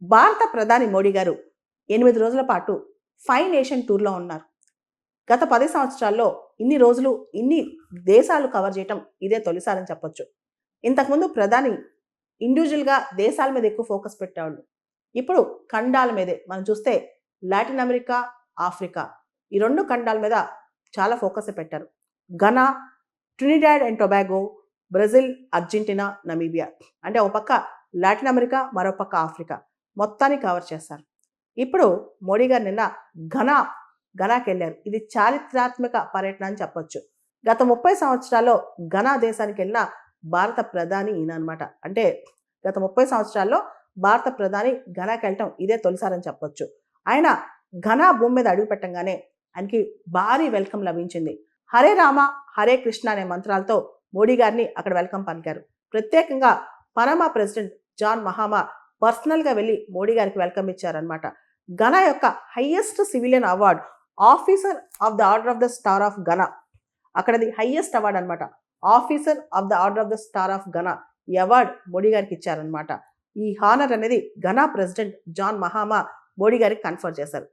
భారత ప్రధాని మోడీ గారు 8 రోజుల పాటు 5 నేషన్ టూర్‌లో ఉన్నారు. గత 10 సంవత్సరాల్లో ఇన్ని రోజులు, ఇన్ని దేశాలు కవర్ చేయటం ఇదే తొలిసారని చెప్పొచ్చు. ఇంతకుముందు ప్రధాని ఇండివిడ్యువల్‌గా దేశాల మీద ఎక్కువ ఫోకస్ పెట్టేవాళ్ళు. ఇప్పుడు ఖండాల మీదే మనం చూస్తే లాటిన్ అమెరికా, ఆఫ్రికా ఈ 2 ఖండాల మీద చాలా ఫోకసే పెట్టారు. Ghana, Trinidad and Tobago, Brazil, Argentina, Namibia అంటే ఒక పక్క లాటిన్ అమెరికా, మరో పక్క ఆఫ్రికా మొత్తాన్ని కవర్ చేస్తారు. ఇప్పుడు మోడీ గారు నిన్న ఘనా ఘనాకెళ్లారు. ఇది చారిత్రాత్మక పర్యటన అని చెప్పొచ్చు. గత 30 సంవత్సరాల్లో ఘనా దేశానికి వెళ్ళిన భారత ప్రధాని ఈయన అనమాట. అంటే గత 30 సంవత్సరాల్లో భారత ప్రధాని ఘనాకెళ్ళటం ఇదే తొలిసారని చెప్పొచ్చు. ఆయన ఘనా భూమి మీద అడుగు పెట్టంగానే ఆయనకి భారీ వెల్కమ్ లభించింది. హరే రామ హరే కృష్ణ అనే మంత్రాలతో మోడీ గారిని అక్కడ వెల్కమ్ పలికారు. ప్రత్యేకంగా పనామా ప్రెసిడెంట్ జాన్ మహామా పర్సనల్‌గా వెళ్లి మోడీ గారికి వెల్కమ్ ఇచ్చారనమాట. ఘనా యొక్క highest civilian award officer of the order of the star of Ghana. అక్కడది హైయెస్ట్ అవార్డ్ అనమాట. Officer of the order of the star of Ghana ఈ అవార్డ్ మోడీ గారికి ఇచ్చారనమాట. ఈ హానర్ అనేది Ghana president John Mahama Modi గారికి కన్ఫర్ చేశారు.